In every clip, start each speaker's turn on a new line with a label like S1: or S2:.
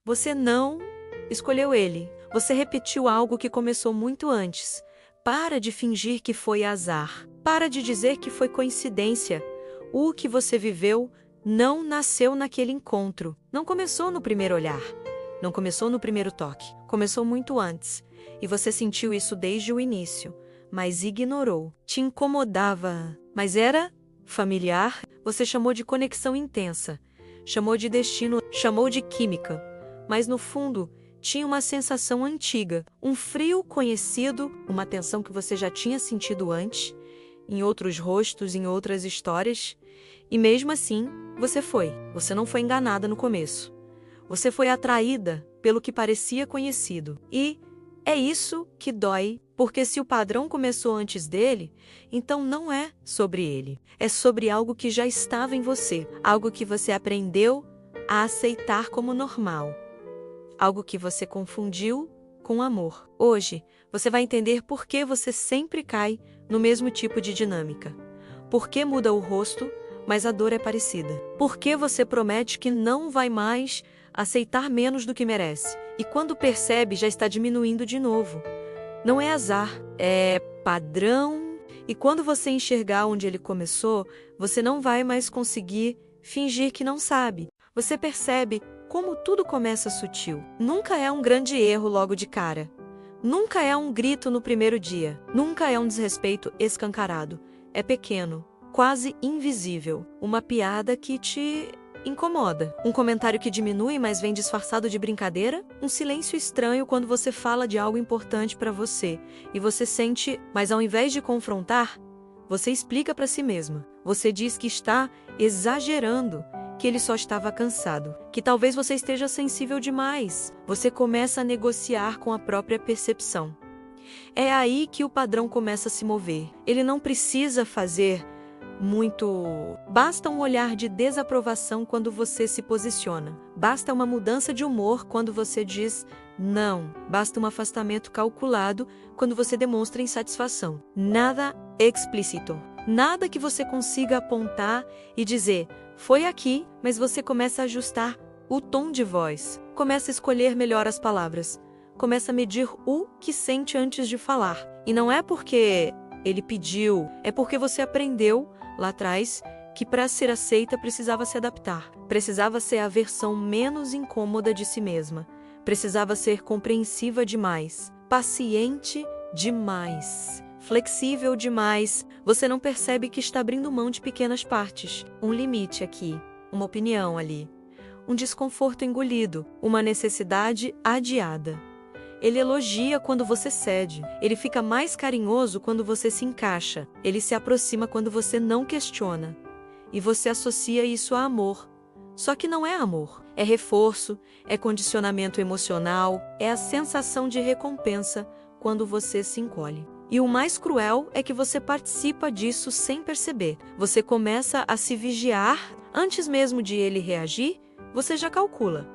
S1: Você não escolheu ele. Você repetiu algo que começou muito antes. Para de fingir que foi azar. Para de dizer que foi coincidência. O que você viveu não nasceu naquele encontro. Não começou no primeiro olhar. Não começou no primeiro toque. Começou muito antes. E você sentiu isso desde o início. Mas ignorou. Te incomodava. Mas era familiar. Você chamou de conexão intensa. Chamou de destino. Chamou de química. Mas no fundo, tinha uma sensação antiga. Um frio conhecido. Uma tensão que você já tinha sentido antes. Em outros rostos, em outras histórias. E mesmo assim, você foi. Você não foi enganada no começo. Você foi atraída pelo que parecia conhecido. E é isso que dói, porque se o padrão começou antes dele, então não é sobre ele. É sobre algo que já estava em você. Algo que você aprendeu a aceitar como normal. Algo que você confundiu com amor. Hoje, você vai entender por que você sempre cai no mesmo tipo de dinâmica. Por que muda o rosto, mas a dor é parecida. Por que você promete que não vai mais aceitar menos do que merece? E quando percebe, já está diminuindo de novo. Não é azar, é padrão. E quando você enxergar onde ele começou, você não vai mais conseguir fingir que não sabe. Você percebe como tudo começa sutil. Nunca é um grande erro logo de cara. Nunca é um grito no primeiro dia. Nunca é um desrespeito escancarado. É pequeno, quase invisível. Uma piada que te incomoda. Um comentário que diminui, mas vem disfarçado de brincadeira. Um silêncio estranho quando você fala de algo importante para você. E você sente, mas ao invés de confrontar, você explica para si mesma. Você diz que está exagerando, que ele só estava cansado, que talvez você esteja sensível demais. Você começa a negociar com a própria percepção. É aí que o padrão começa a se mover. Ele não precisa fazer muito. Basta um olhar de desaprovação quando você se posiciona. Basta uma mudança de humor quando você diz não. Basta um afastamento calculado quando você demonstra insatisfação. Nada explícito. Nada que você consiga apontar e dizer, foi aqui, mas você começa a ajustar o tom de voz. Começa a escolher melhor as palavras. Começa a medir o que sente antes de falar. E não é porque ele pediu, é porque você aprendeu lá atrás que para ser aceita precisava se adaptar. Precisava ser a versão menos incômoda de si mesma. Precisava ser compreensiva demais, paciente demais, flexível demais. Você não percebe que está abrindo mão de pequenas partes. Um limite aqui, uma opinião ali, um desconforto engolido, uma necessidade adiada. Ele elogia quando você cede. Ele fica mais carinhoso quando você se encaixa. Ele se aproxima quando você não questiona. E você associa isso a amor. Só que não é amor. É reforço, é condicionamento emocional, é a sensação de recompensa quando você se encolhe. E o mais cruel é que você participa disso sem perceber. Você começa a se vigiar. Antes mesmo de ele reagir, você já calcula.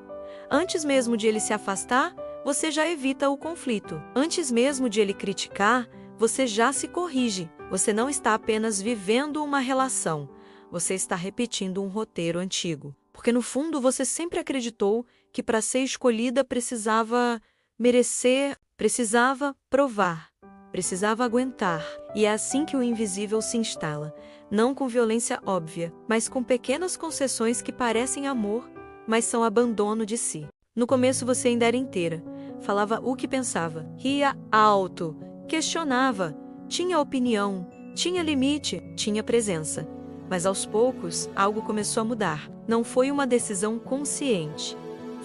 S1: Antes mesmo de ele se afastar, você já evita o conflito. Antes mesmo de ele criticar, você já se corrige. Você não está apenas vivendo uma relação. Você está repetindo um roteiro antigo. Porque no fundo você sempre acreditou que para ser escolhida precisava merecer, precisava provar, precisava aguentar. E é assim que o invisível se instala. Não com violência óbvia, mas com pequenas concessões que parecem amor, mas são abandono de si. No começo você ainda era inteira. Falava o que pensava, ria alto, questionava, tinha opinião, tinha limite, tinha presença. Mas aos poucos, algo começou a mudar. Não foi uma decisão consciente.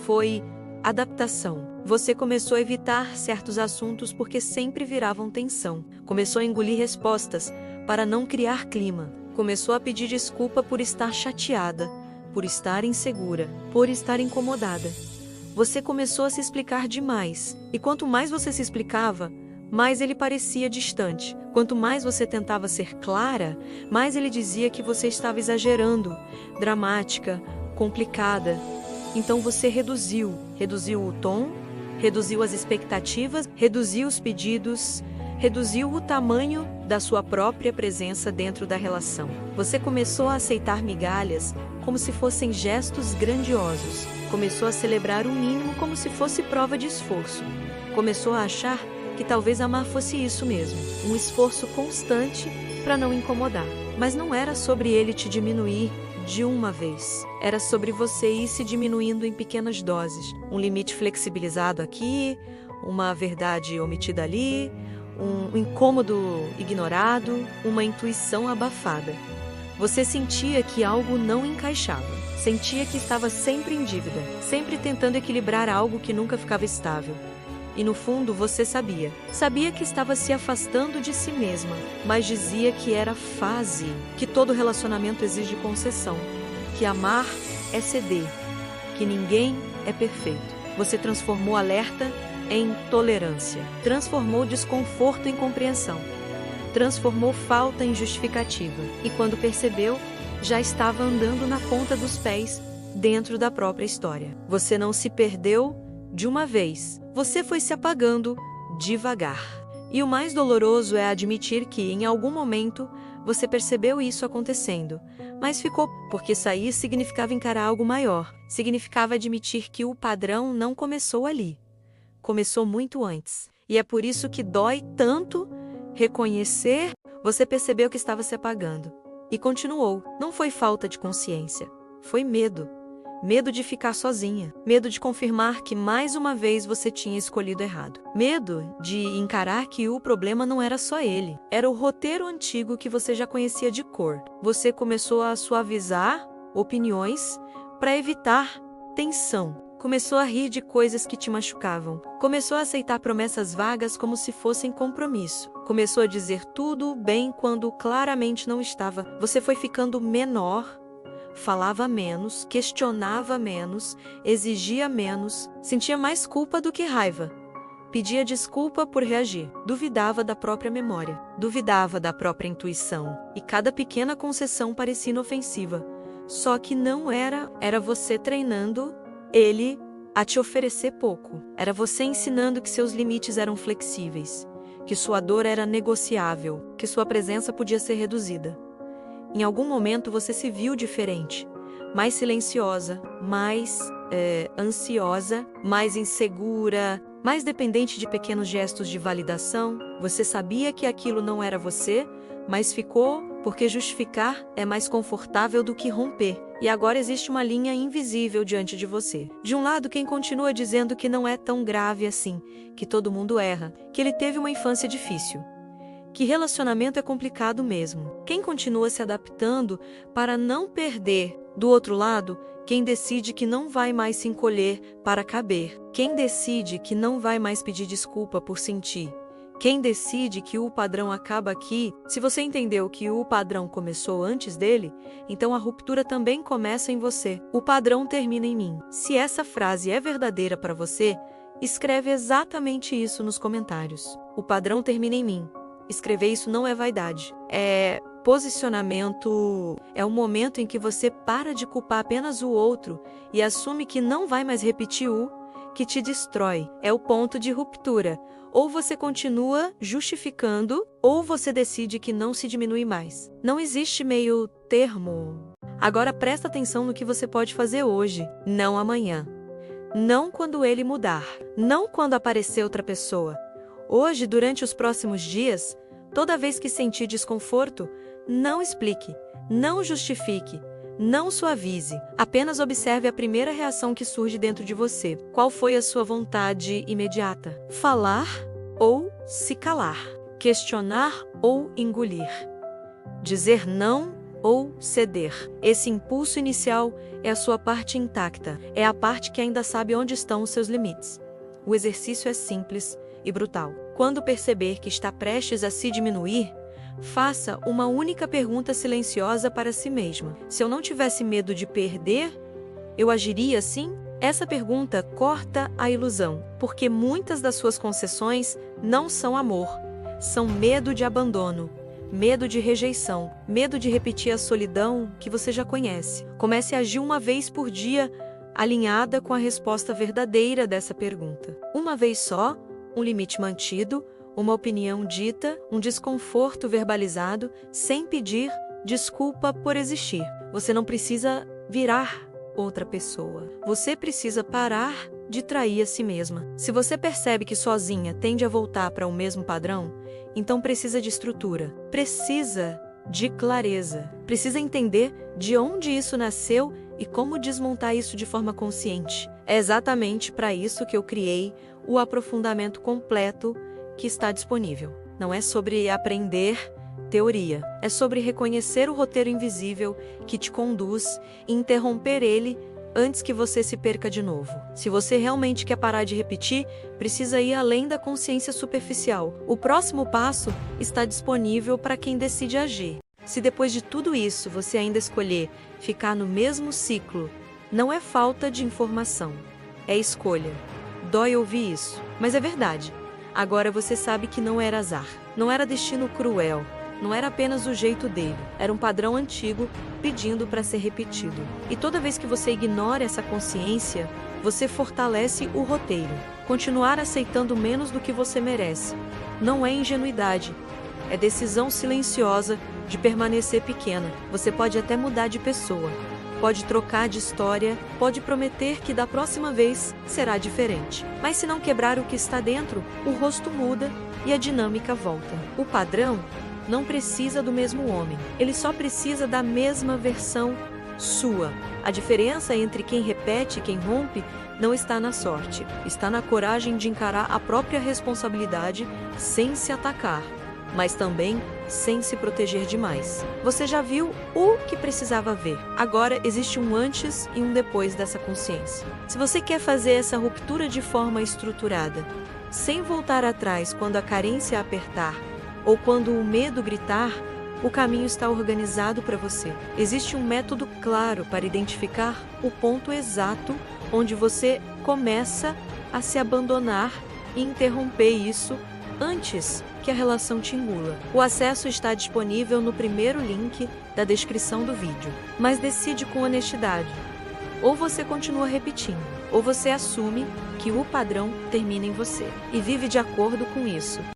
S1: Foi adaptação. Você começou a evitar certos assuntos porque sempre viravam tensão. Começou a engolir respostas para não criar clima. Começou a pedir desculpa por estar chateada, por estar insegura, por estar incomodada. Você começou a se explicar demais. E quanto mais você se explicava, mais ele parecia distante. Quanto mais você tentava ser clara, mais ele dizia que você estava exagerando, dramática, complicada. Então você reduziu o tom, reduziu as expectativas, reduziu os pedidos, Reduziu o tamanho da sua própria presença dentro da relação. Você começou a aceitar migalhas como se fossem gestos grandiosos. Começou a celebrar o mínimo como se fosse prova de esforço. Começou a achar que talvez amar fosse isso mesmo, um esforço constante para não incomodar. Mas não era sobre ele te diminuir de uma vez. Era sobre você ir se diminuindo em pequenas doses. Um limite flexibilizado aqui, uma verdade omitida ali, um incômodo ignorado, uma intuição abafada. Você sentia que algo não encaixava. Sentia que estava sempre em dívida, sempre tentando equilibrar algo que nunca ficava estável. E no fundo você sabia. Sabia que estava se afastando de si mesma, mas dizia que era fase, que todo relacionamento exige concessão, que amar é ceder, que ninguém é perfeito. Você transformou alerta em tolerância, transformou desconforto em compreensão, transformou falta em justificativa. E quando percebeu, já estava andando na ponta dos pés, dentro da própria história. Você não se perdeu de uma vez. Você foi se apagando devagar. E o mais doloroso é admitir que, em algum momento, você percebeu isso acontecendo, mas ficou, porque sair significava encarar algo maior, significava admitir que o padrão não começou ali. Começou muito antes. E é por isso que dói tanto reconhecer. Você percebeu que estava se apagando. E continuou. Não foi falta de consciência. Foi medo. Medo de ficar sozinha. Medo de confirmar que mais uma vez você tinha escolhido errado. Medo de encarar que o problema não era só ele. Era o roteiro antigo que você já conhecia de cor. Você começou a suavizar opiniões para evitar tensão. Começou a rir de coisas que te machucavam. Começou a aceitar promessas vagas como se fossem compromisso. Começou a dizer tudo bem quando claramente não estava. Você foi ficando menor, falava menos, questionava menos, exigia menos, sentia mais culpa do que raiva. Pedia desculpa por reagir. Duvidava da própria memória. Duvidava da própria intuição. E cada pequena concessão parecia inofensiva. Só que não era. Era você treinando ele a te oferecer pouco. Era você ensinando que seus limites eram flexíveis, que sua dor era negociável, que sua presença podia ser reduzida. Em algum momento você se viu diferente, mais silenciosa, mais ansiosa, mais insegura, mais dependente de pequenos gestos de validação. Você sabia que aquilo não era você, mas ficou porque justificar é mais confortável do que romper. E agora existe uma linha invisível diante de você. De um lado, quem continua dizendo que não é tão grave assim, que todo mundo erra, que ele teve uma infância difícil, que relacionamento é complicado mesmo. Quem continua se adaptando para não perder. Do outro lado, quem decide que não vai mais se encolher para caber. Quem decide que não vai mais pedir desculpa por sentir. Quem decide que o padrão acaba aqui. Se você entendeu que o padrão começou antes dele, então a ruptura também começa em você. O padrão termina em mim. Se essa frase é verdadeira para você, escreve exatamente isso nos comentários. O padrão termina em mim. Escrever isso não é vaidade. É posicionamento. É o momento em que você para de culpar apenas o outro e assume que não vai mais repetir o que te destrói. É o ponto de ruptura. Ou você continua justificando, ou você decide que não se diminui mais. Não existe meio termo. Agora presta atenção no que você pode fazer hoje, não amanhã. Não quando ele mudar. Não quando aparecer outra pessoa. Hoje, durante os próximos dias, toda vez que sentir desconforto, não explique, não justifique, não suavize. Apenas observe a primeira reação que surge dentro de você. Qual foi a sua vontade imediata? Falar ou se calar? Questionar ou engolir? Dizer não ou ceder? Esse impulso inicial é a sua parte intacta. É a parte que ainda sabe onde estão os seus limites. O exercício é simples e brutal. Quando perceber que está prestes a se diminuir, faça uma única pergunta silenciosa para si mesma. Se eu não tivesse medo de perder, eu agiria assim? Essa pergunta corta a ilusão, porque muitas das suas concessões não são amor, são medo de abandono, medo de rejeição, medo de repetir a solidão que você já conhece. Comece a agir uma vez por dia, alinhada com a resposta verdadeira dessa pergunta. Uma vez só, um limite mantido, uma opinião dita, um desconforto verbalizado, sem pedir desculpa por existir. Você não precisa virar outra pessoa. Você precisa parar de trair a si mesma. Se você percebe que sozinha tende a voltar para o mesmo padrão, então precisa de estrutura, precisa de clareza, precisa entender de onde isso nasceu e como desmontar isso de forma consciente. É exatamente para isso que eu criei o aprofundamento completo que está disponível. Não é sobre aprender teoria, é sobre reconhecer o roteiro invisível que te conduz e interromper ele antes que você se perca de novo. Se você realmente quer parar de repetir, precisa ir além da consciência superficial. O próximo passo está disponível para quem decide agir. Se depois de tudo isso você ainda escolher ficar no mesmo ciclo, não é falta de informação, é escolha. Dói ouvir isso, mas é verdade. Agora você sabe que não era azar, não era destino cruel, não era apenas o jeito dele, era um padrão antigo pedindo para ser repetido. E toda vez que você ignora essa consciência, você fortalece o roteiro. Continuar aceitando menos do que você merece não é ingenuidade, é decisão silenciosa de permanecer pequena. Você pode até mudar de pessoa, pode trocar de história, pode prometer que da próxima vez será diferente. Mas se não quebrar o que está dentro, o rosto muda e a dinâmica volta. O padrão não precisa do mesmo homem, ele só precisa da mesma versão sua. A diferença entre quem repete e quem rompe não está na sorte, está na coragem de encarar a própria responsabilidade sem se atacar, mas também sem se proteger demais. Você já viu o que precisava ver. Agora existe um antes e um depois dessa consciência. Se você quer fazer essa ruptura de forma estruturada, sem voltar atrás quando a carência apertar ou quando o medo gritar, o caminho está organizado para você. Existe um método claro para identificar o ponto exato onde você começa a se abandonar e interromper isso antes que a relação te engula. O acesso está disponível no primeiro link da descrição do vídeo. Mas decide com honestidade. Ou você continua repetindo, ou você assume que o padrão termina em você e vive de acordo com isso.